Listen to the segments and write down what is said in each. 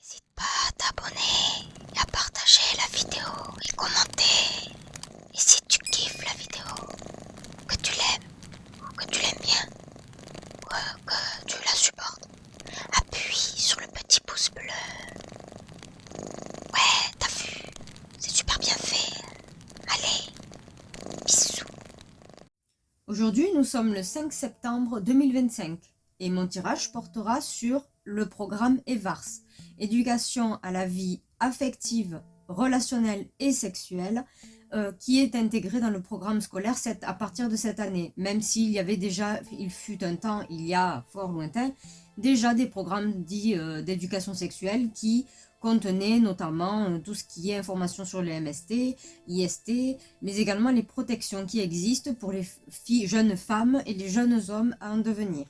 N'hésite pas à t'abonner et à partager la vidéo et commenter. Et si tu kiffes la vidéo, que tu l'aimes ou que tu l'aimes bien, ou que tu la supportes, appuie sur le petit pouce bleu. Ouais, t'as vu, c'est super bien fait. Allez, bisous. Aujourd'hui, nous sommes le 5 septembre 2025 et mon tirage portera sur le programme EVARS, éducation à la vie affective, relationnelle et sexuelle, qui est intégré dans le programme scolaire à partir de cette année, même s'il y avait déjà, il fut un temps, il y a fort lointain, déjà des programmes dits d'éducation sexuelle qui contenaient notamment tout ce qui est information sur les MST, IST, mais également les protections qui existent pour les jeunes femmes et les jeunes hommes en devenir.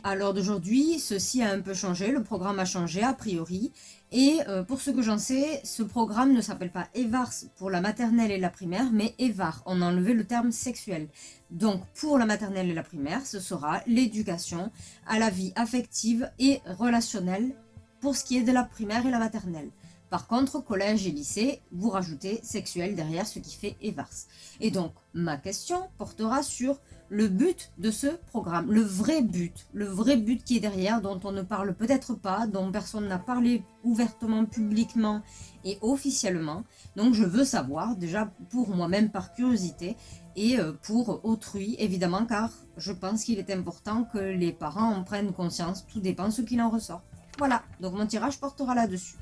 À l'heure d'aujourd'hui, ceci a un peu changé, le programme a changé a priori, et pour ce que j'en sais, ce programme ne s'appelle pas EVARS pour la maternelle et la primaire, mais EVAR, on a enlevé le terme sexuel. Donc pour la maternelle et la primaire, ce sera l'éducation à la vie affective et relationnelle pour ce qui est de la primaire et la maternelle. Par contre, collège et lycée, vous rajoutez sexuel derrière, ce qui fait EVARS. Et donc, ma question portera sur le but de ce programme, le vrai but qui est derrière, dont on ne parle peut-être pas, dont personne n'a parlé ouvertement, publiquement et officiellement. Donc je veux savoir, déjà pour moi-même par curiosité, et pour autrui, évidemment, car je pense qu'il est important que les parents en prennent conscience, tout dépend ce qu'il en ressort. Voilà, donc mon tirage portera là-dessus.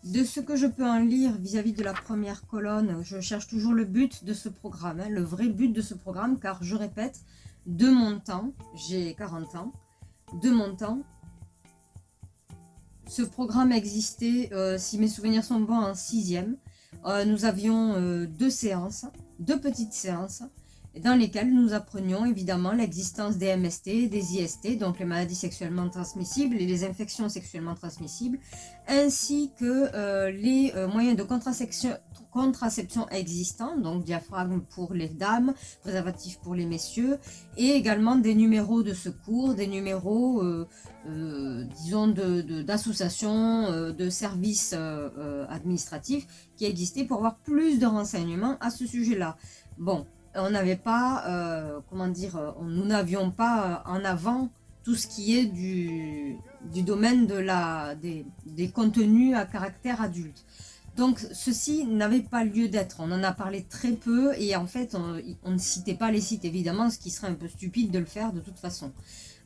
De ce que je peux en lire vis-à-vis de la première colonne, je cherche toujours le but de ce programme, le vrai but de ce programme, car je répète, de mon temps, j'ai 40 ans, de mon temps, ce programme existait, si mes souvenirs sont bons, en 6e. Nous avions deux séances, deux petites séances, dans lesquelles nous apprenions évidemment l'existence des MST, des IST, donc les maladies sexuellement transmissibles et les infections sexuellement transmissibles, ainsi que les moyens de contraception existants, donc diaphragme pour les dames, préservatif pour les messieurs, et également des numéros de secours, des numéros, disons, d'associations, de services administratifs qui existaient pour avoir plus de renseignements à ce sujet-là. Bon, on n'avait pas, nous n'avions pas en avant tout ce qui est du domaine des contenus à caractère adulte. Donc ceci n'avait pas lieu d'être, on en a parlé très peu et en fait on ne citait pas les sites évidemment, ce qui serait un peu stupide de le faire de toute façon.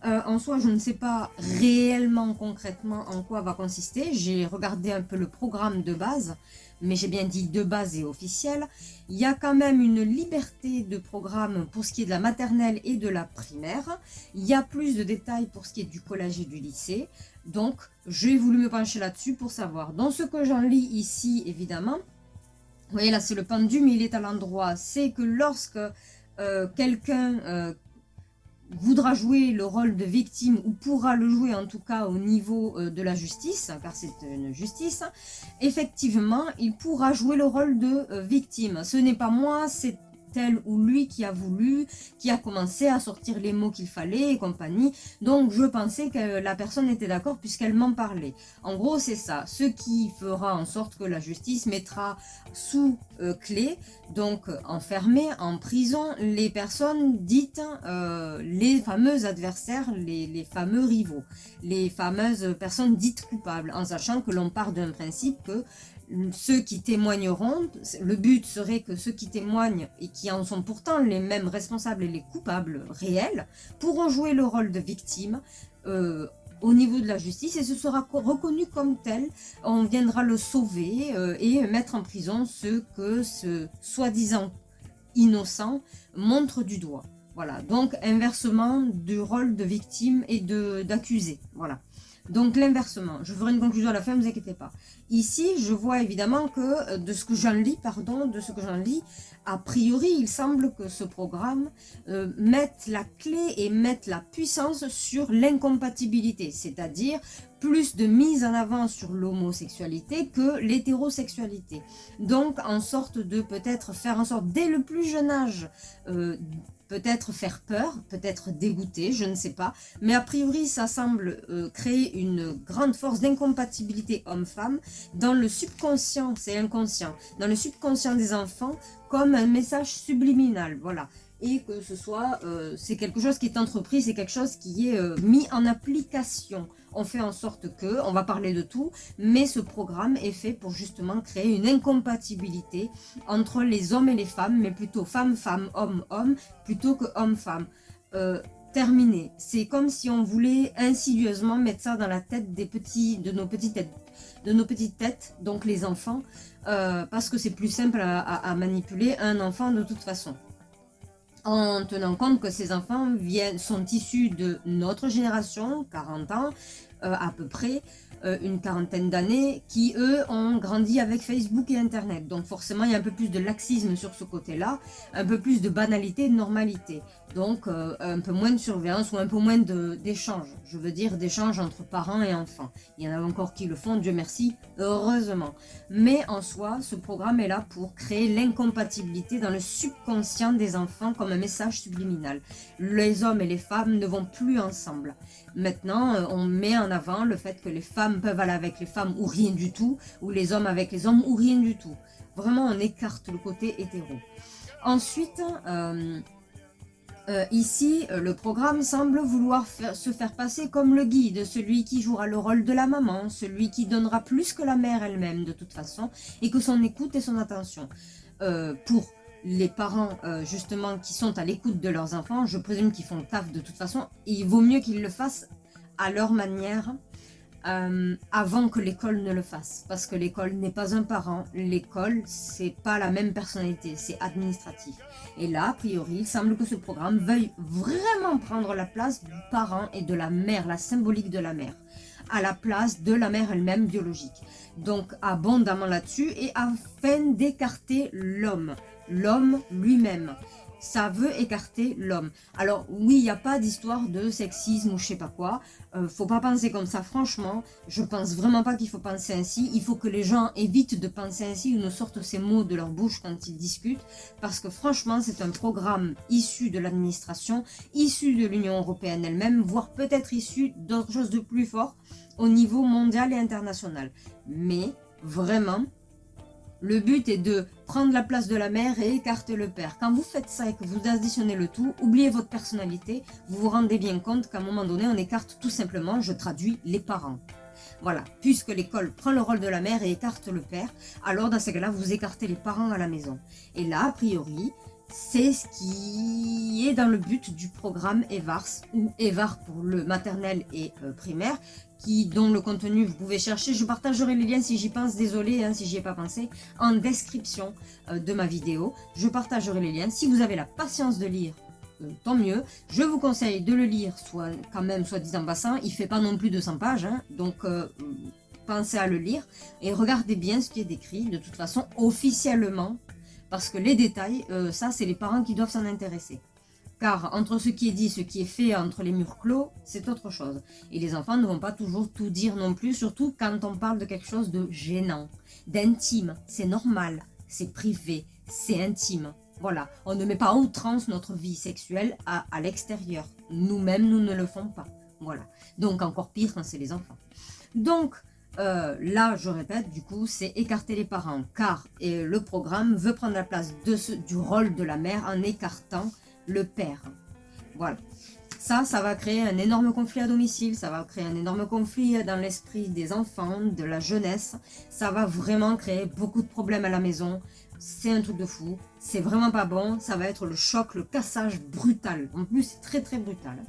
En soi, je ne sais pas réellement, concrètement, en quoi va consister. J'ai regardé un peu le programme de base, mais j'ai bien dit de base et officiel. Il y a quand même une liberté de programme pour ce qui est de la maternelle et de la primaire. Il y a plus de détails pour ce qui est du collège et du lycée. Donc, j'ai voulu me pencher là-dessus pour savoir. Dans ce que j'en lis ici, évidemment, vous voyez là, c'est le pendule, il est à l'endroit. C'est que lorsque quelqu'un voudra jouer le rôle de victime ou pourra le jouer en tout cas au niveau de la justice, car c'est une justice, effectivement, il pourra jouer le rôle de victime. Ce n'est pas moi, c'est elle ou lui qui a voulu, qui a commencé à sortir les mots qu'il fallait et compagnie. Donc je pensais que la personne était d'accord puisqu'elle m'en parlait. En gros c'est ça, ce qui fera en sorte que la justice mettra sous clé, donc enfermées en prison, les personnes dites les fameux adversaires, les fameux rivaux, les fameuses personnes dites coupables, en sachant que l'on part d'un principe que ceux qui témoigneront, le but serait que ceux qui témoignent et qui en sont pourtant les mêmes responsables et les coupables réels pourront jouer le rôle de victime au niveau de la justice et ce sera reconnu comme tel. On viendra le sauver et mettre en prison ceux que ce soi-disant innocent montre du doigt. Voilà, donc inversement du rôle de victime et d'accusé. Voilà. Donc l'inversement, je ferai une conclusion à la fin, ne vous inquiétez pas. Ici, je vois évidemment que, de ce que j'en lis, a priori, il semble que ce programme mette la clé et mette la puissance sur l'incompatibilité, c'est-à-dire plus de mise en avant sur l'homosexualité que l'hétérosexualité. Donc, en sorte de peut-être faire en sorte, dès le plus jeune âge, peut-être faire peur, peut-être dégoûter, je ne sais pas. Mais a priori, ça semble créer une grande force d'incompatibilité homme-femme dans le subconscient, c'est inconscient, dans le subconscient des enfants comme un message subliminal, voilà. Et que ce soit, c'est quelque chose qui est entrepris, c'est quelque chose qui est mis en application. On fait en sorte que, on va parler de tout, mais ce programme est fait pour justement créer une incompatibilité entre les hommes et les femmes, mais plutôt femme-femme, homme-homme, plutôt que homme-femme. Terminé. C'est comme si on voulait insidieusement mettre ça dans la tête de nos petites têtes, donc les enfants, parce que c'est plus simple à manipuler un enfant de toute façon. En tenant compte que ces enfants sont issus de notre génération, 40 ans à peu près, une quarantaine d'années, qui eux ont grandi avec Facebook et Internet. Donc forcément il y a un peu plus de laxisme sur ce côté-là, un peu plus de banalité et de normalité. Donc un peu moins de surveillance ou un peu moins d'échange. Je veux dire d'échange entre parents et enfants. Il y en a encore qui le font, Dieu merci, heureusement. Mais en soi, ce programme est là pour créer l'incompatibilité dans le subconscient des enfants comme un message subliminal. Les hommes et les femmes ne vont plus ensemble. Maintenant, on met en avant le fait que les femmes peuvent aller avec les femmes ou rien du tout, ou les hommes avec les hommes ou rien du tout. Vraiment, on écarte le côté hétéro. Ensuite, ici, le programme semble vouloir se faire passer comme le guide, celui qui jouera le rôle de la maman, celui qui donnera plus que la mère elle-même de toute façon, et que son écoute et son attention. Pour les parents justement qui sont à l'écoute de leurs enfants, je présume qu'ils font le taf de toute façon, et il vaut mieux qu'ils le fassent à leur manière, avant que l'école ne le fasse, parce que l'école n'est pas un parent, l'école c'est pas la même personnalité, c'est administratif. Et là, a priori, il semble que ce programme veuille vraiment prendre la place du parent et de la mère, la symbolique de la mère, à la place de la mère elle-même biologique. Donc abondamment là-dessus, et afin d'écarter l'homme lui-même. Ça veut écarter l'homme. Alors oui, il n'y a pas d'histoire de sexisme ou je sais pas quoi. Faut pas penser comme ça, franchement. Je pense vraiment pas qu'il faut penser ainsi. Il faut que les gens évitent de penser ainsi ou ne sortent ces mots de leur bouche quand ils discutent. Parce que franchement, c'est un programme issu de l'administration, issu de l'Union européenne elle-même, voire peut-être issu d'autres choses de plus fort au niveau mondial et international. Mais vraiment, le but est de prendre la place de la mère et écarter le père. Quand vous faites ça et que vous additionnez le tout, oubliez votre personnalité, vous vous rendez bien compte qu'à un moment donné, on écarte tout simplement, je traduis, les parents. Voilà, puisque l'école prend le rôle de la mère et écarte le père, alors dans ce cas-là, vous écartez les parents à la maison. Et là, a priori, c'est ce qui est dans le but du programme EVARS, ou EVAR pour le maternel et primaire, dont le contenu vous pouvez chercher. Je partagerai les liens si j'y pense, désolé si j'y ai pas pensé, en description de ma vidéo. Je partagerai les liens. Si vous avez la patience de lire, tant mieux. Je vous conseille de le lire, quand même, soit dit en passant. Il fait pas non plus 200 pages, donc pensez à le lire et regardez bien ce qui est décrit, de toute façon, officiellement, parce que les détails, ça, c'est les parents qui doivent s'en intéresser. Car entre ce qui est dit, ce qui est fait entre les murs clos, c'est autre chose. Et les enfants ne vont pas toujours tout dire non plus, surtout quand on parle de quelque chose de gênant, d'intime. C'est normal, c'est privé, c'est intime. Voilà, on ne met pas en outrance notre vie sexuelle à l'extérieur. Nous-mêmes, nous ne le faisons pas. Voilà, donc encore pire quand c'est les enfants. Donc, là, je répète, du coup, c'est écarter les parents, car le programme veut prendre la place du rôle de la mère en écartant le père. Voilà. Ça va créer un énorme conflit à domicile, ça va créer un énorme conflit dans l'esprit des enfants, de la jeunesse. Ça va vraiment créer beaucoup de problèmes à la maison. C'est un truc de fou. C'est vraiment pas bon. Ça va être le choc, le cassage brutal. En plus, c'est très très brutal.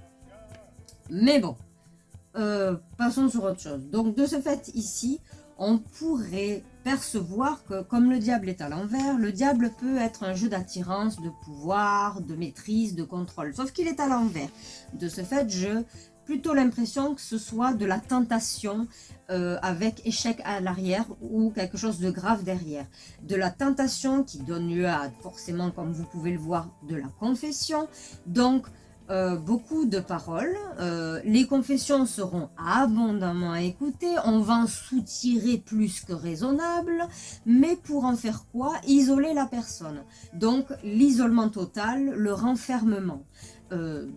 Mais bon. Passons sur autre chose. Donc de ce fait ici, on pourrait percevoir que comme le diable est à l'envers, le diable peut être un jeu d'attirance, de pouvoir, de maîtrise, de contrôle. Sauf qu'il est à l'envers. De ce fait, je plutôt l'impression que ce soit de la tentation avec échec à l'arrière ou quelque chose de grave derrière. De la tentation qui donne lieu à, forcément, comme vous pouvez le voir, de la confession. Donc, beaucoup de paroles. Les confessions seront abondamment écoutées. On va en soutirer plus que raisonnable. Mais pour en faire quoi? Isoler la personne. Donc, l'isolement total, le renfermement.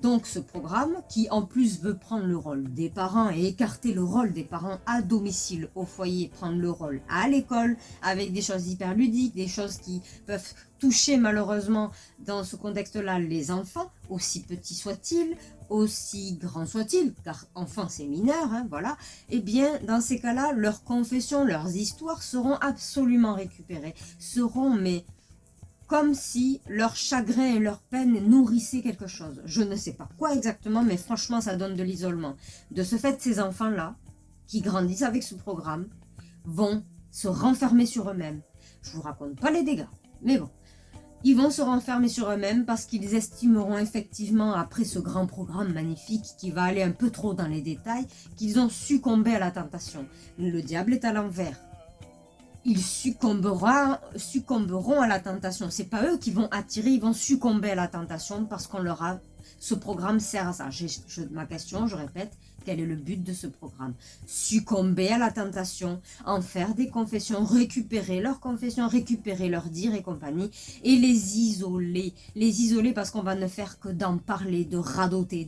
Donc ce programme qui en plus veut prendre le rôle des parents et écarter le rôle des parents à domicile, au foyer, prendre le rôle à l'école avec des choses hyper ludiques, des choses qui peuvent toucher malheureusement dans ce contexte-là les enfants, aussi petits soient-ils, aussi grands soient-ils, car enfant c'est mineur, hein, voilà, et bien dans ces cas-là, leurs confessions, leurs histoires seront absolument récupérées, seront mais comme si leur chagrin et leur peine nourrissaient quelque chose. Je ne sais pas quoi exactement, mais franchement, ça donne de l'isolement. De ce fait, ces enfants-là, qui grandissent avec ce programme, vont se renfermer sur eux-mêmes. Je vous raconte pas les dégâts, mais bon. Ils vont se renfermer sur eux-mêmes parce qu'ils estimeront effectivement, après ce grand programme magnifique qui va aller un peu trop dans les détails, qu'ils ont succombé à la tentation. Le diable est à l'envers. Ils succomberont à la tentation. C'est pas eux qui vont attirer, ils vont succomber à la tentation parce qu'on leur a... Ce programme sert à ça. Ma question, je répète, quel est le but de ce programme? Succomber à la tentation, en faire des confessions, récupérer leurs confessions, récupérer leurs dires et compagnie, et les isoler. Les isoler parce qu'on va ne faire que d'en parler, de radoter,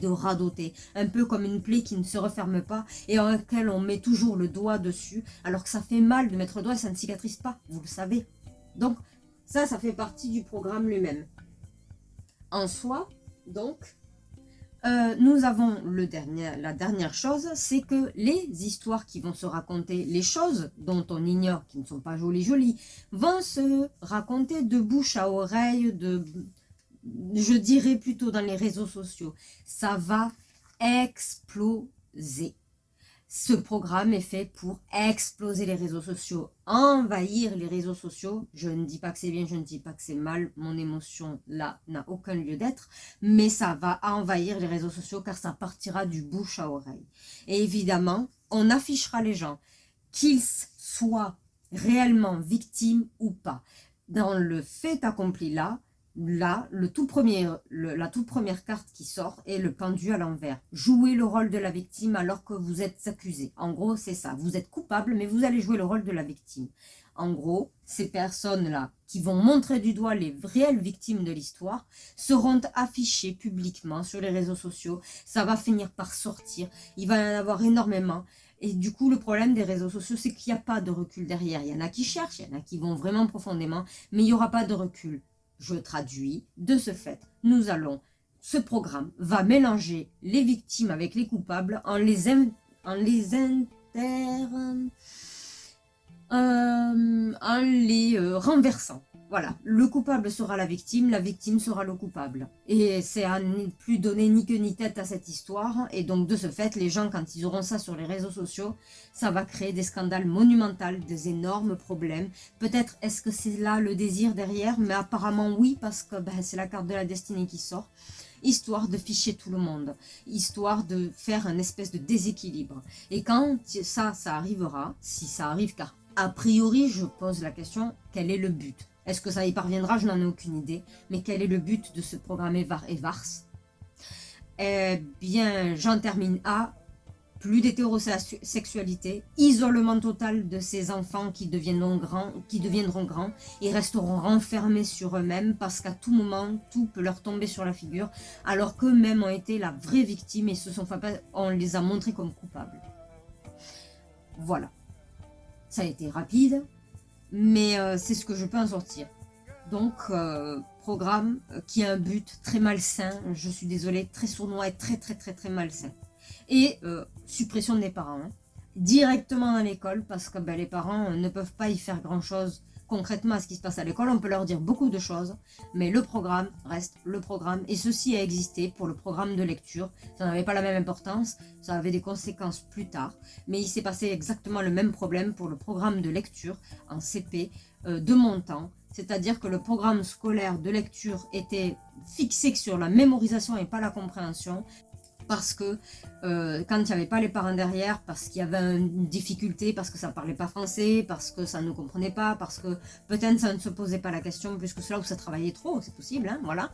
un peu comme une plaie qui ne se referme pas et en laquelle on met toujours le doigt dessus, alors que ça fait mal de mettre le doigt et ça ne cicatrise pas, vous le savez. Donc ça fait partie du programme lui-même. En soi, donc... nous avons la dernière chose, c'est que les histoires qui vont se raconter, les choses dont on ignore, qui ne sont pas jolies, vont se raconter de bouche à oreille, je dirais plutôt dans les réseaux sociaux. Ça va exploser. Ce programme est fait pour exploser les réseaux sociaux, envahir les réseaux sociaux. Je ne dis pas que c'est bien, je ne dis pas que c'est mal. Mon émotion, là, n'a aucun lieu d'être. Mais ça va envahir les réseaux sociaux car ça partira du bouche à oreille. Et évidemment, on affichera les gens, qu'ils soient réellement victimes ou pas. Dans le fait accompli là, la toute première carte qui sort est le pendu à l'envers. Jouez le rôle de la victime alors que vous êtes accusé. En gros, c'est ça. Vous êtes coupable, mais vous allez jouer le rôle de la victime. En gros, ces personnes-là qui vont montrer du doigt les réelles victimes de l'histoire seront affichées publiquement sur les réseaux sociaux. Ça va finir par sortir. Il va y en avoir énormément. Et du coup, le problème des réseaux sociaux, c'est qu'il n'y a pas de recul derrière. Il y en a qui cherchent, il y en a qui vont vraiment profondément, mais il n'y aura pas de recul. Je traduis, de ce fait, ce programme va mélanger les victimes avec les coupables en les renversant. Voilà, le coupable sera la victime sera le coupable. Et c'est à ne plus donner ni queue ni tête à cette histoire. Et donc de ce fait, les gens, quand ils auront ça sur les réseaux sociaux, ça va créer des scandales monumentaux, des énormes problèmes. Peut-être est-ce que c'est là le désir derrière, mais apparemment oui, parce que c'est la carte de la destinée qui sort. Histoire de ficher tout le monde, histoire de faire un espèce de déséquilibre. Et quand ça arrivera, si ça arrive, car a priori je pose la question, quel est le but? Est-ce que ça y parviendra? Je n'en ai aucune idée. Mais quel est le but de ce programme EVARS? Eh bien, j'en termine à plus d'hétérosexualité, isolement total de ces enfants qui deviendront grands et resteront renfermés sur eux-mêmes parce qu'à tout moment, tout peut leur tomber sur la figure, alors qu'eux-mêmes ont été la vraie victime et on les a montrés comme coupables. Voilà. Ça a été rapide, mais c'est ce que je peux en sortir. Donc, programme qui a un but très malsain, je suis désolée, très sournois et très malsain. Et suppression des parents, hein. Directement dans l'école, parce que les parents ne peuvent pas y faire grand-chose concrètement à ce qui se passe à l'école. On peut leur dire beaucoup de choses, mais le programme reste le programme. Et ceci a existé pour le programme de lecture. Ça n'avait pas la même importance, ça avait des conséquences plus tard. Mais il s'est passé exactement le même problème pour le programme de lecture en CP de mon temps. C'est-à-dire que le programme scolaire de lecture était fixé sur la mémorisation et pas la compréhension. Parce que quand il n'y avait pas les parents derrière, parce qu'il y avait une difficulté, parce que ça ne parlait pas français, parce que ça ne comprenait pas, parce que peut-être ça ne se posait pas la question plus que cela, ou ça travaillait trop, c'est possible, hein, voilà.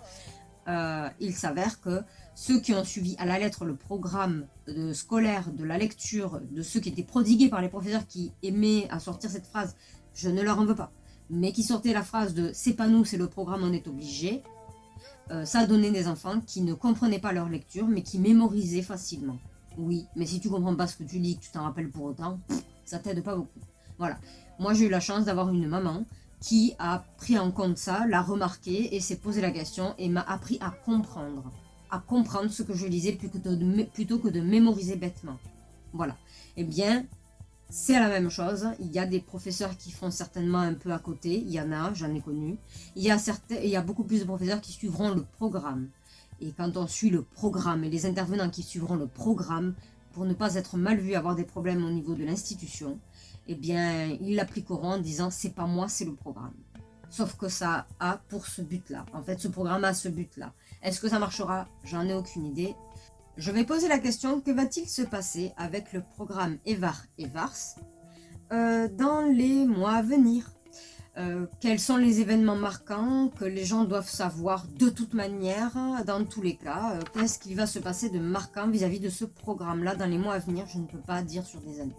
Il s'avère que ceux qui ont suivi à la lettre le programme scolaire de la lecture, de ceux qui étaient prodigués par les professeurs qui aimaient à sortir cette phrase, je ne leur en veux pas, mais qui sortaient la phrase de c'est pas nous, c'est le programme, on est obligé, ça a donné des enfants qui ne comprenaient pas leur lecture, mais qui mémorisaient facilement. Oui, mais si tu comprends pas ce que tu lis, que tu t'en rappelles pour autant, ça t'aide pas beaucoup. Voilà. Moi, j'ai eu la chance d'avoir une maman qui a pris en compte ça, l'a remarqué et s'est posé la question et m'a appris à comprendre ce que je lisais plutôt que de mémoriser bêtement. Voilà. Eh bien, c'est la même chose. Il y a des professeurs qui font certainement un peu à côté. Il y en a, j'en ai connu. Il y a beaucoup plus de professeurs qui suivront le programme. Et quand on suit le programme et les intervenants qui suivront le programme, pour ne pas être mal vus, avoir des problèmes au niveau de l'institution, eh bien, ils l'appliqueront en disant c'est pas moi, c'est le programme. Sauf que ça a pour ce but-là. En fait, ce programme a ce but-là. Est-ce que ça marchera? J'en ai aucune idée. Je vais poser la question, que va-t-il se passer avec le programme EVAR et VARS dans les mois à venir? Quels sont les événements marquants que les gens doivent savoir de toute manière, dans tous les cas? Qu'est-ce qui va se passer de marquant vis-à-vis de ce programme-là dans les mois à venir? Je ne peux pas dire sur des années.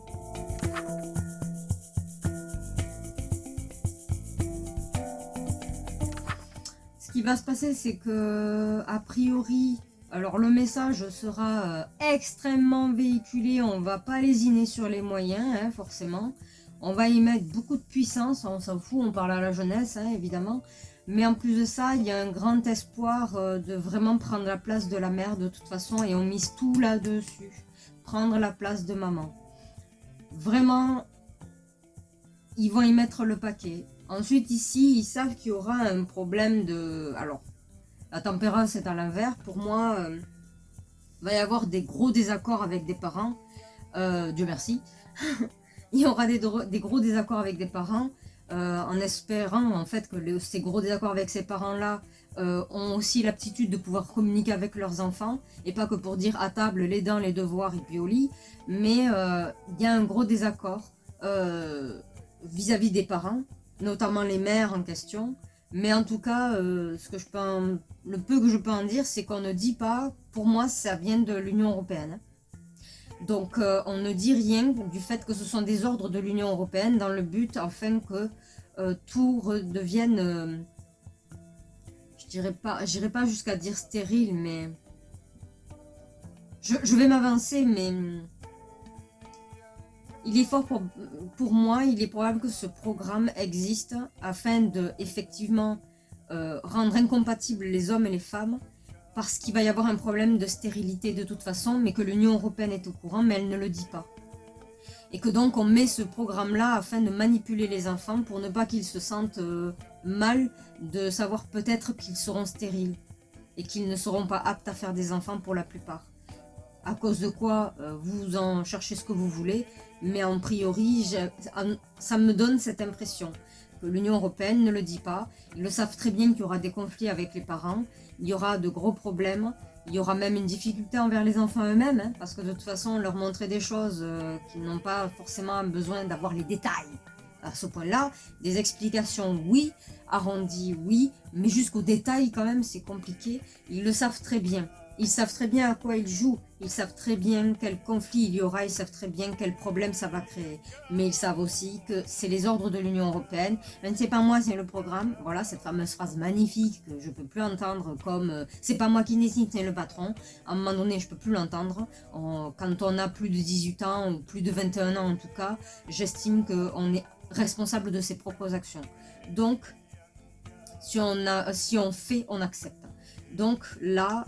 Ce qui va se passer, c'est que, a priori, alors le message sera extrêmement véhiculé, on va pas lésiner sur les moyens, hein, forcément. On va y mettre beaucoup de puissance, on s'en fout, on parle à la jeunesse, hein, évidemment. Mais en plus de ça, il y a un grand espoir de vraiment prendre la place de la mère de toute façon, et on mise tout là-dessus. Prendre la place de maman. Vraiment, ils vont y mettre le paquet. Ensuite, ici, ils savent qu'il y aura un problème de... Alors, la tempérance c'est à l'envers. Pour moi, il va y avoir des gros désaccords avec des parents. Dieu merci. Il y aura des gros désaccords avec des parents. En espérant en fait que ces gros désaccords avec ces parents-là ont aussi l'aptitude de pouvoir communiquer avec leurs enfants. Et pas que pour dire à table les dents, les devoirs et puis au lit. Mais il y a un gros désaccord vis-à-vis des parents, notamment les mères en question. Mais en tout cas, le peu que je peux en dire, c'est qu'on ne dit pas, pour moi, ça vient de l'Union européenne. Donc, on ne dit rien du fait que ce sont des ordres de l'Union européenne dans le but, afin que tout redevienne, j'irai pas jusqu'à dire stérile, mais je vais m'avancer, mais il est fort pour moi, il est probable que ce programme existe afin de effectivement rendre incompatibles les hommes et les femmes, parce qu'il va y avoir un problème de stérilité de toute façon, mais que l'Union européenne est au courant, mais elle ne le dit pas. Et que donc on met ce programme-là afin de manipuler les enfants pour ne pas qu'ils se sentent mal de savoir peut-être qu'ils seront stériles et qu'ils ne seront pas aptes à faire des enfants pour la plupart. À cause de quoi vous en cherchez ce que vous voulez, mais en priori, ça me donne cette impression que l'Union européenne ne le dit pas. Ils le savent très bien qu'il y aura des conflits avec les parents, il y aura de gros problèmes, il y aura même une difficulté envers les enfants eux-mêmes, hein, parce que de toute façon, leur montrer des choses qu'ils n'ont pas forcément besoin d'avoir les détails. À ce point-là, des explications oui, arrondies oui, mais jusqu'aux détails quand même c'est compliqué. Ils le savent très bien. Ils savent très bien à quoi ils jouent, ils savent très bien quel conflit il y aura, ils savent très bien quel problème ça va créer. Mais ils savent aussi que c'est les ordres de l'Union européenne. C'est pas moi, c'est le programme. Voilà, cette fameuse phrase magnifique que je peux plus entendre comme c'est pas moi qui décide, c'est le patron. À un moment donné, je peux plus l'entendre. Quand on a plus de 18 ans, ou plus de 21 ans en tout cas, j'estime qu'on est responsable de ses propres actions. Donc, si on fait, on accepte. Donc là,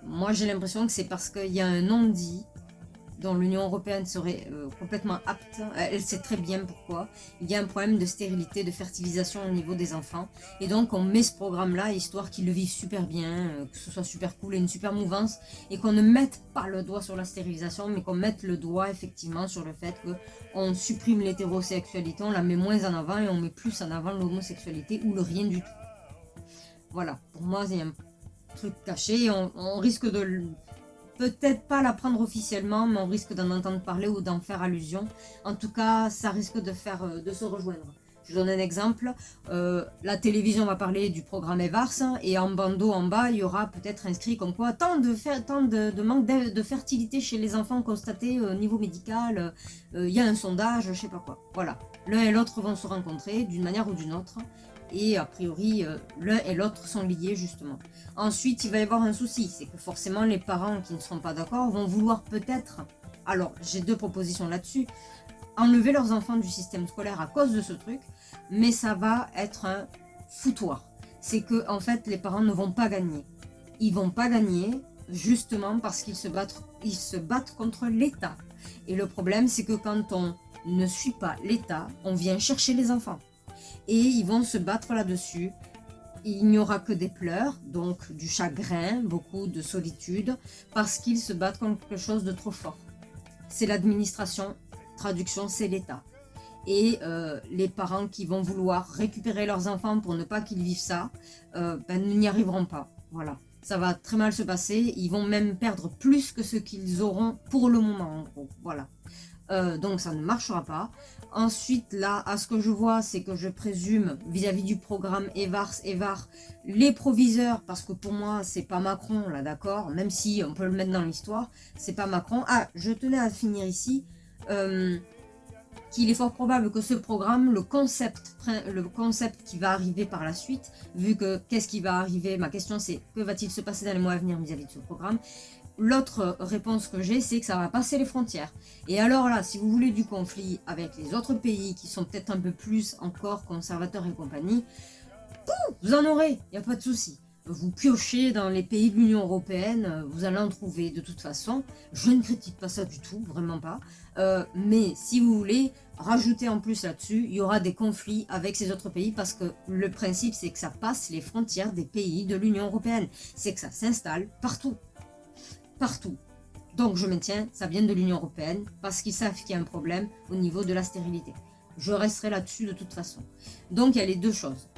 moi j'ai l'impression que c'est parce qu'il y a un non-dit dont l'Union européenne serait complètement apte. Elle sait très bien pourquoi. Il y a un problème de stérilité, de fertilisation au niveau des enfants. Et donc on met ce programme-là, histoire qu'ils le vivent super bien, que ce soit super cool et une super mouvance. Et qu'on ne mette pas le doigt sur la stérilisation, mais qu'on mette le doigt effectivement sur le fait qu'on supprime l'hétérosexualité, on la met moins en avant et on met plus en avant l'homosexualité ou le rien du tout. Voilà, pour moi c'est un truc caché, on risque de peut-être pas la prendre officiellement, mais on risque d'en entendre parler ou d'en faire allusion. En tout cas, ça risque de se rejoindre. Je donne un exemple, la télévision va parler du programme EVARS et en bandeau en bas, il y aura peut-être inscrit comme quoi tant de manque de fertilité chez les enfants constatés au niveau médical, il y a un sondage, je sais pas quoi. Voilà, l'un et l'autre vont se rencontrer d'une manière ou d'une autre et a priori, l'un et l'autre sont liés justement. Ensuite, il va y avoir un souci, c'est que forcément les parents qui ne seront pas d'accord vont vouloir peut-être, alors j'ai deux propositions là-dessus, enlever leurs enfants du système scolaire à cause de ce truc, mais ça va être un foutoir. C'est que en fait les parents ne vont pas gagner. Ils vont pas gagner justement parce qu'ils se battent contre l'État. Et le problème c'est que quand on ne suit pas l'État, on vient chercher les enfants. Et ils vont se battre là-dessus. Il n'y aura que des pleurs, donc du chagrin, beaucoup de solitude, parce qu'ils se battent contre quelque chose de trop fort. C'est l'administration. Traduction, c'est l'État. Et les parents qui vont vouloir récupérer leurs enfants pour ne pas qu'ils vivent ça, n'y arriveront pas. Voilà. Ça va très mal se passer. Ils vont même perdre plus que ce qu'ils auront pour le moment, en gros. Voilà. Donc ça ne marchera pas. Ensuite, là, à ce que je vois, c'est que je présume, vis-à-vis du programme EVAR, les proviseurs, parce que pour moi, c'est pas Macron, là, d'accord, même si on peut le mettre dans l'histoire, c'est pas Macron. Ah, je tenais à finir ici. Qu'il est fort probable que ce programme, le concept qui va arriver par la suite, vu que qu'est-ce qui va arriver, ma question c'est que va-t-il se passer dans les mois à venir vis-à-vis de ce programme. L'autre réponse que j'ai, c'est que ça va passer les frontières. Et alors là, si vous voulez du conflit avec les autres pays qui sont peut-être un peu plus encore conservateurs et compagnie, vous en aurez, il n'y a pas de souci. Vous piochez dans les pays de l'Union Européenne, vous allez en trouver de toute façon. Je ne critique pas ça du tout, vraiment pas. Mais si vous voulez rajouter en plus là-dessus, il y aura des conflits avec ces autres pays parce que le principe c'est que ça passe les frontières des pays de l'Union Européenne. C'est que ça s'installe partout. Partout. Donc je maintiens, ça vient de l'Union Européenne parce qu'ils savent qu'il y a un problème au niveau de la stérilité. Je resterai là-dessus de toute façon. Donc il y a les deux choses.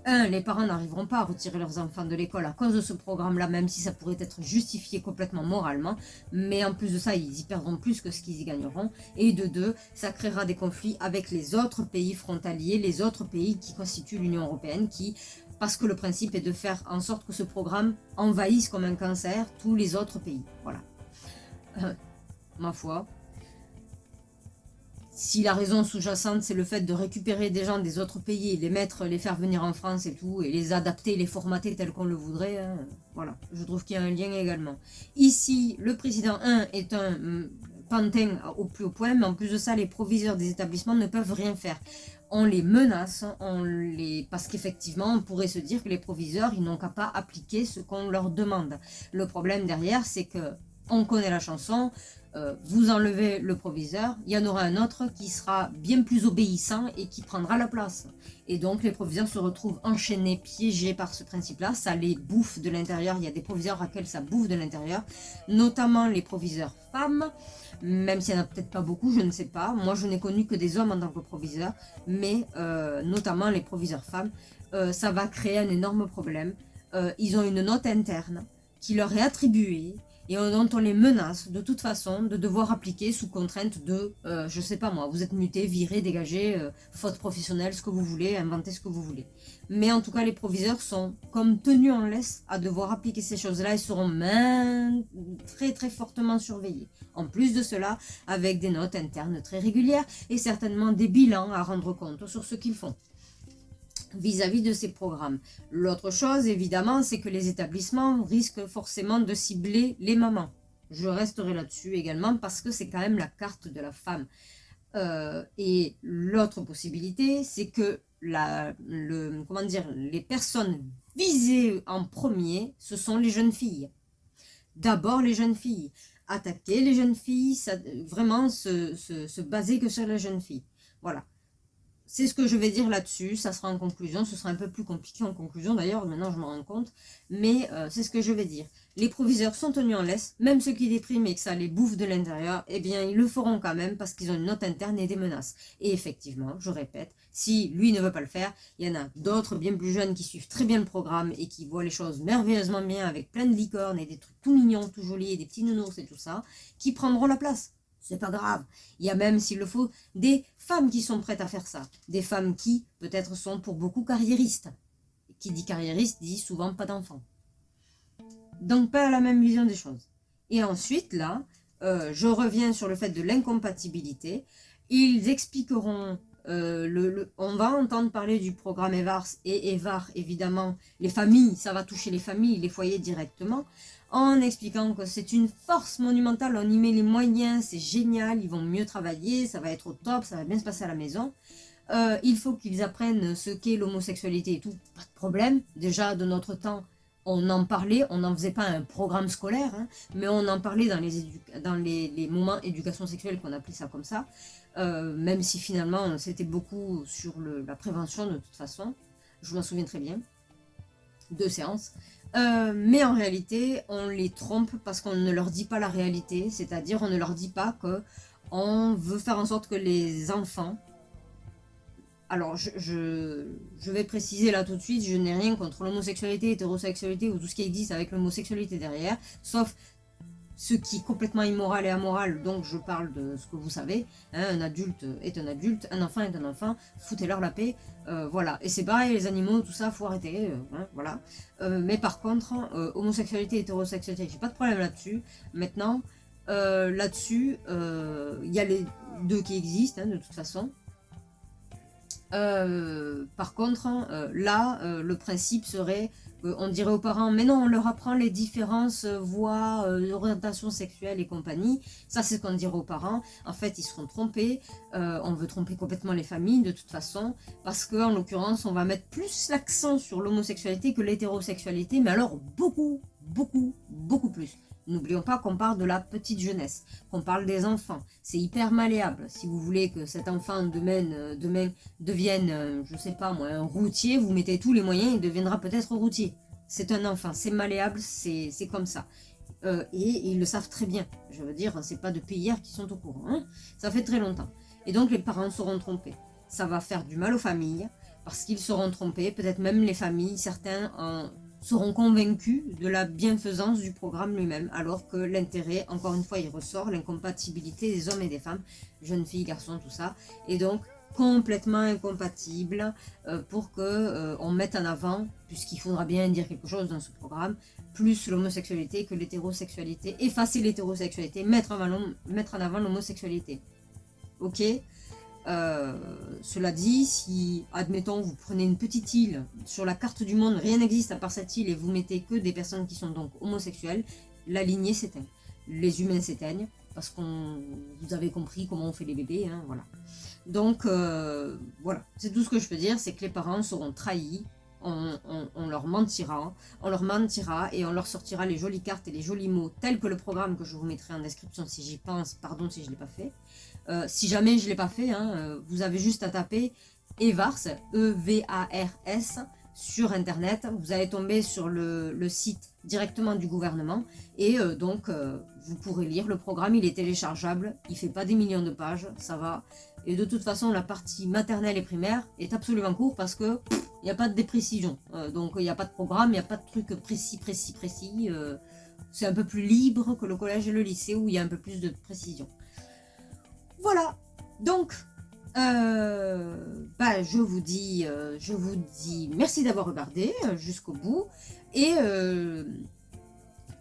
Les parents n'arriveront pas à retirer leurs enfants de l'école à cause de ce programme-là, même si ça pourrait être justifié complètement moralement. Mais en plus de ça, ils y perdront plus que ce qu'ils y gagneront. Et de deux, ça créera des conflits avec les autres pays frontaliers, les autres pays qui constituent l'Union Européenne, parce que le principe est de faire en sorte que ce programme envahisse comme un cancer tous les autres pays. Voilà. Ma foi. Si la raison sous-jacente, c'est le fait de récupérer des gens des autres pays, les faire venir en France et tout, et les adapter, les formater tels qu'on le voudrait, hein, voilà, je trouve qu'il y a un lien également. Ici, le président 1 est un pantin au plus haut point, mais en plus de ça, les proviseurs des établissements ne peuvent rien faire. On les menace, parce qu'effectivement, on pourrait se dire que les proviseurs, ils n'ont qu'à pas appliquer ce qu'on leur demande. Le problème derrière, c'est que on connaît la chanson, vous enlevez le proviseur, il y en aura un autre qui sera bien plus obéissant et qui prendra la place. Et donc les proviseurs se retrouvent enchaînés, piégés par ce principe-là, ça les bouffe de l'intérieur, il y a des proviseurs à laquelle ça bouffe de l'intérieur, notamment les proviseurs femmes, même s'il n'y en a peut-être pas beaucoup, je ne sais pas. Moi je n'ai connu que des hommes en tant que proviseurs, mais notamment les proviseurs femmes, ça va créer un énorme problème. Ils ont une note interne qui leur est attribuée, et dont on les menace de toute façon de devoir appliquer sous contrainte de, je sais pas moi, vous êtes muté, viré, dégagé, faute professionnelle, ce que vous voulez, inventez ce que vous voulez. Mais en tout cas, les proviseurs sont comme tenus en laisse à devoir appliquer ces choses-là et seront très très fortement surveillés. En plus de cela, avec des notes internes très régulières et certainement des bilans à rendre compte sur ce qu'ils font vis-à-vis de ces programmes. L'autre chose, évidemment, c'est que les établissements risquent forcément de cibler les mamans. Je resterai là-dessus également parce que c'est quand même la carte de la femme. Et l'autre possibilité, c'est que les personnes visées en premier, ce sont les jeunes filles. D'abord les jeunes filles. Attaquer les jeunes filles, vraiment se baser que sur les jeunes filles. Voilà. c'est ce que je vais dire là-dessus, ça sera en conclusion, ce sera un peu plus compliqué en conclusion d'ailleurs, maintenant je m'en rends compte, mais c'est ce que je vais dire. Les proviseurs sont tenus en laisse, même ceux qui dépriment et que ça les bouffe de l'intérieur, eh bien ils le feront quand même parce qu'ils ont une note interne et des menaces. Et effectivement, je répète, si lui ne veut pas le faire, il y en a d'autres bien plus jeunes qui suivent très bien le programme et qui voient les choses merveilleusement bien avec plein de licornes et des trucs tout mignons, tout jolis, et des petits nounours et tout ça, qui prendront la place. C'est pas grave. Il y a même, s'il le faut, des femmes qui sont prêtes à faire ça. Des femmes qui, peut-être, sont pour beaucoup carriéristes. Qui dit carriériste, dit souvent pas d'enfants. Donc, pas la même vision des choses. Et ensuite, là, je reviens sur le fait de l'incompatibilité. Ils expliqueront, on va entendre parler du programme EVARS et EVAR, évidemment, les familles, ça va toucher les familles, les foyers directement, en expliquant que c'est une force monumentale, on y met les moyens, c'est génial, ils vont mieux travailler, ça va être au top, ça va bien se passer à la maison. Il faut qu'ils apprennent ce qu'est l'homosexualité et tout, pas de problème. Déjà, de notre temps, on en parlait, on n'en faisait pas un programme scolaire, hein, mais on en parlait dans les moments éducation sexuelle, qu'on appelait ça comme ça, même si finalement c'était beaucoup sur la prévention de toute façon, je m'en souviens très bien, 2 séances. Mais en réalité, on les trompe parce qu'on ne leur dit pas la réalité, c'est-à-dire on ne leur dit pas que on veut faire en sorte que les enfants... Alors, je vais préciser là tout de suite, je n'ai rien contre l'homosexualité, l'hétérosexualité ou tout ce qui existe avec l'homosexualité derrière, sauf ce qui est complètement immoral et amoral, donc je parle de ce que vous savez, hein, un adulte est un adulte, un enfant est un enfant, foutez-leur la paix, voilà. Et c'est pareil, les animaux, tout ça, faut arrêter, hein, voilà. Mais par contre, homosexualité, hétérosexualité, j'ai pas de problème là-dessus. Maintenant, là-dessus, il y a les deux qui existent, hein, de toute façon. Par contre, là, le principe serait, on dirait aux parents, mais non, on leur apprend les différences, voies, orientation sexuelle et compagnie. Ça, c'est ce qu'on dirait aux parents. En fait, ils seront trompés. On veut tromper complètement les familles, de toute façon, parce que, en l'occurrence, on va mettre plus l'accent sur l'homosexualité que l'hétérosexualité, mais alors beaucoup, beaucoup, beaucoup plus. N'oublions pas qu'on parle de la petite jeunesse, qu'on parle des enfants. C'est hyper malléable. Si vous voulez que cet enfant demain devienne, je sais pas moi, un routier, vous mettez tous les moyens, il deviendra peut-être routier. C'est un enfant, c'est malléable, c'est comme ça. Et ils le savent très bien. Je veux dire, c'est pas depuis hier qu'ils sont au courant. Hein, ça fait très longtemps. Et donc les parents seront trompés. Ça va faire du mal aux familles, parce qu'ils seront trompés. Peut-être même les familles, certains seront convaincus de la bienfaisance du programme lui-même, alors que l'intérêt, encore une fois, il ressort, l'incompatibilité des hommes et des femmes, jeunes filles, garçons, tout ça, et donc complètement incompatible pour que on mette en avant, puisqu'il faudra bien dire quelque chose dans ce programme, plus l'homosexualité que l'hétérosexualité, effacer l'hétérosexualité, mettre en avant l'homosexualité. Ok. Cela dit, si, admettons, vous prenez une petite île, sur la carte du monde, rien n'existe à part cette île, et vous mettez que des personnes qui sont donc homosexuelles, la lignée s'éteint. Les humains s'éteignent, parce vous avez compris comment on fait les bébés, hein, voilà. Donc, voilà, c'est tout ce que je peux dire, c'est que les parents seront trahis, on leur mentira, et on leur sortira les jolies cartes et les jolis mots, tels que le programme que je vous mettrai en description si j'y pense, pardon si je ne l'ai pas fait. Si jamais je ne l'ai pas fait, hein, vous avez juste à taper EVARS, E-V-A-R-S, sur internet. Vous allez tomber sur le site directement du gouvernement et donc vous pourrez lire le programme. Il est téléchargeable, il fait pas des millions de pages, ça va. Et de toute façon, la partie maternelle et primaire est absolument courte parce que il n'y a pas de déprécision. Donc il n'y a pas de programme, il n'y a pas de truc précis. C'est un peu plus libre que le collège et le lycée où il y a un peu plus de précision. Voilà, donc je vous dis merci d'avoir regardé jusqu'au bout et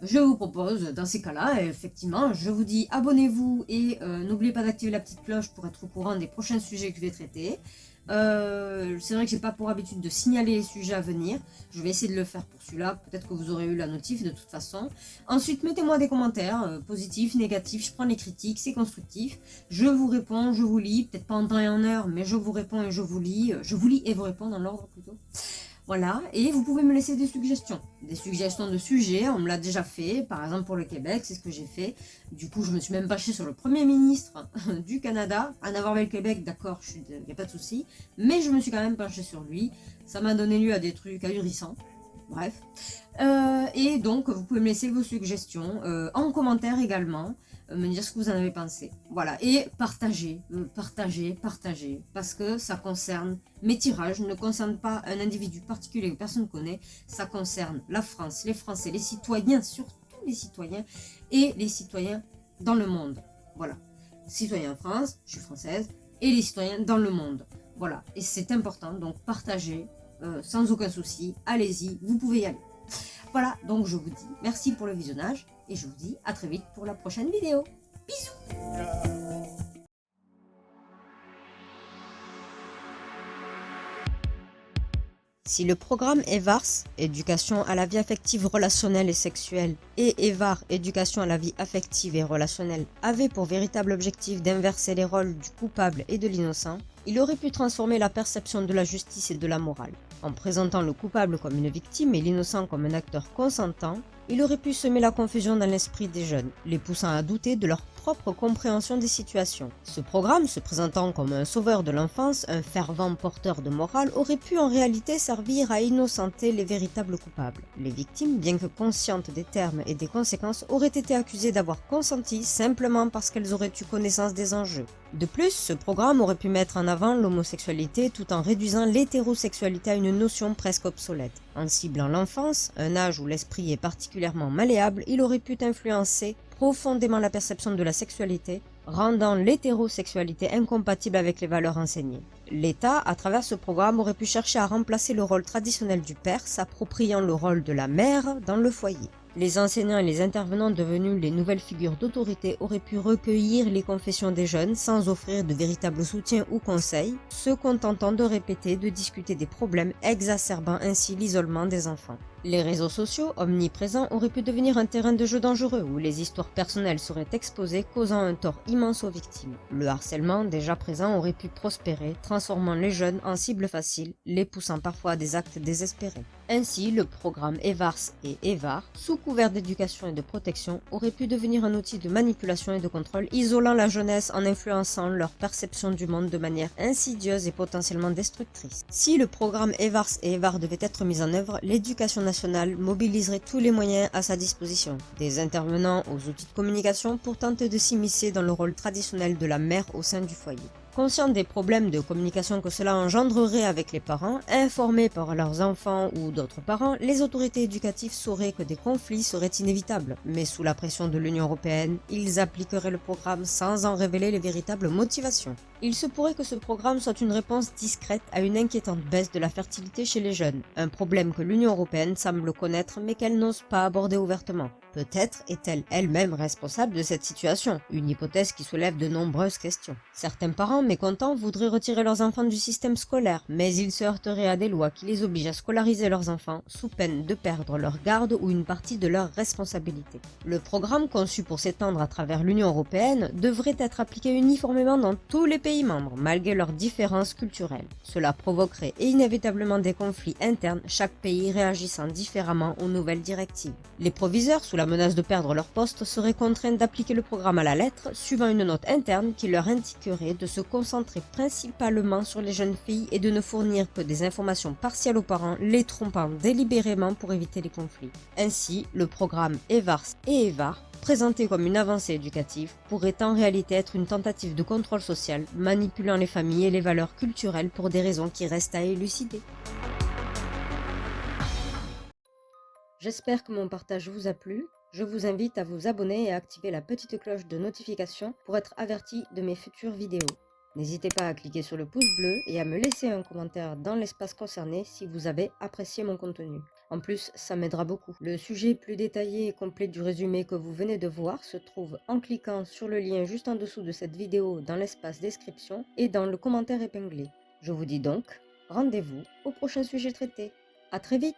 je vous propose dans ces cas-là, effectivement, je vous dis abonnez-vous et n'oubliez pas d'activer la petite cloche pour être au courant des prochains sujets que je vais traiter. C'est vrai que j'ai pas pour habitude de signaler les sujets à venir. Je vais essayer de le faire pour celui-là. Peut-être que vous aurez eu la notif de toute façon. Ensuite, mettez-moi des commentaires, positifs, négatifs. Je prends les critiques, c'est constructif. Je vous réponds, je vous lis. Peut-être pas en temps et en heure, mais je vous réponds et je vous lis. Je vous lis et vous réponds dans l'ordre plutôt. Voilà, et vous pouvez me laisser des suggestions de sujets, on me l'a déjà fait, par exemple pour le Québec, c'est ce que j'ai fait. Du coup, je me suis même penchée sur le Premier ministre du Canada, en avoir avec le Québec, d'accord, il n'y a pas de souci, mais je me suis quand même penchée sur lui, ça m'a donné lieu à des trucs ahurissants, bref. Et donc, vous pouvez me laisser vos suggestions en commentaire également, me dire ce que vous en avez pensé. Voilà, et partagez, parce que ça concerne mes tirages, ne concerne pas un individu particulier que personne ne connaît, ça concerne la France, les Français, les citoyens, surtout les citoyens, et les citoyens dans le monde. Voilà, citoyens en France, je suis française, et les citoyens dans le monde. Voilà, et c'est important, donc partagez sans aucun souci, allez-y, vous pouvez y aller. Voilà, donc je vous dis merci pour le visionnage et je vous dis à très vite pour la prochaine vidéo. Bisous! Si le programme EVARS, éducation à la vie affective, relationnelle et sexuelle, et EVAR, éducation à la vie affective et relationnelle, avait pour véritable objectif d'inverser les rôles du coupable et de l'innocent, il aurait pu transformer la perception de la justice et de la morale. En présentant le coupable comme une victime et l'innocent comme un acteur consentant, il aurait pu semer la confusion dans l'esprit des jeunes, les poussant à douter de leur propre compréhension des situations. Ce programme, se présentant comme un sauveur de l'enfance, un fervent porteur de morale, aurait pu en réalité servir à innocenter les véritables coupables. Les victimes, bien que conscientes des termes et des conséquences, auraient été accusées d'avoir consenti simplement parce qu'elles auraient eu connaissance des enjeux. De plus, ce programme aurait pu mettre en avant l'homosexualité tout en réduisant l'hétérosexualité à une notion presque obsolète. En ciblant l'enfance, un âge où l'esprit est particulièrement malléable, il aurait pu influencer profondément la perception de la sexualité, rendant l'hétérosexualité incompatible avec les valeurs enseignées. L'État, à travers ce programme, aurait pu chercher à remplacer le rôle traditionnel du père, s'appropriant le rôle de la mère dans le foyer. Les enseignants et les intervenants devenus les nouvelles figures d'autorité auraient pu recueillir les confessions des jeunes sans offrir de véritable soutien ou conseil, se contentant de répéter, de discuter des problèmes, exacerbant ainsi l'isolement des enfants. Les réseaux sociaux, omniprésents, auraient pu devenir un terrain de jeu dangereux où les histoires personnelles seraient exposées, causant un tort immense aux victimes. Le harcèlement, déjà présent, aurait pu prospérer, transformant les jeunes en cibles faciles, les poussant parfois à des actes désespérés. Ainsi, le programme EVARS et EVAR, sous couvert d'éducation et de protection, aurait pu devenir un outil de manipulation et de contrôle, isolant la jeunesse en influençant leur perception du monde de manière insidieuse et potentiellement destructrice. Si le programme EVARS et EVAR devait être mis en œuvre, l'éducation nationale mobiliserait tous les moyens à sa disposition, des intervenants aux outils de communication pour tenter de s'immiscer dans le rôle traditionnel de la mère au sein du foyer. Conscients des problèmes de communication que cela engendrerait avec les parents, informés par leurs enfants ou d'autres parents, les autorités éducatives sauraient que des conflits seraient inévitables. Mais sous la pression de l'Union européenne, ils appliqueraient le programme sans en révéler les véritables motivations. Il se pourrait que ce programme soit une réponse discrète à une inquiétante baisse de la fertilité chez les jeunes, un problème que l'Union européenne semble connaître mais qu'elle n'ose pas aborder ouvertement. Peut-être est-elle elle-même responsable de cette situation, une hypothèse qui soulève de nombreuses questions. Certains parents mécontents voudraient retirer leurs enfants du système scolaire, mais ils se heurteraient à des lois qui les obligent à scolariser leurs enfants sous peine de perdre leur garde ou une partie de leur responsabilité. Le programme conçu pour s'étendre à travers l'Union européenne devrait être appliqué uniformément dans tous les pays membres, malgré leurs différences culturelles. Cela provoquerait inévitablement des conflits internes, chaque pays réagissant différemment aux nouvelles directives. Les proviseurs, sous la menace de perdre leur poste, seraient contraints d'appliquer le programme à la lettre, suivant une note interne qui leur indiquerait de se concentrer principalement sur les jeunes filles et de ne fournir que des informations partielles aux parents, les trompant délibérément pour éviter les conflits. Ainsi, le programme EVARS et EVAR, présenté comme une avancée éducative, pourrait en réalité être une tentative de contrôle social, manipulant les familles et les valeurs culturelles pour des raisons qui restent à élucider. J'espère que mon partage vous a plu. Je vous invite à vous abonner et à activer la petite cloche de notification pour être averti de mes futures vidéos. N'hésitez pas à cliquer sur le pouce bleu et à me laisser un commentaire dans l'espace concerné si vous avez apprécié mon contenu. En plus, ça m'aidera beaucoup. Le sujet plus détaillé et complet du résumé que vous venez de voir se trouve en cliquant sur le lien juste en dessous de cette vidéo dans l'espace description et dans le commentaire épinglé. Je vous dis donc, rendez-vous au prochain sujet traité. À très vite!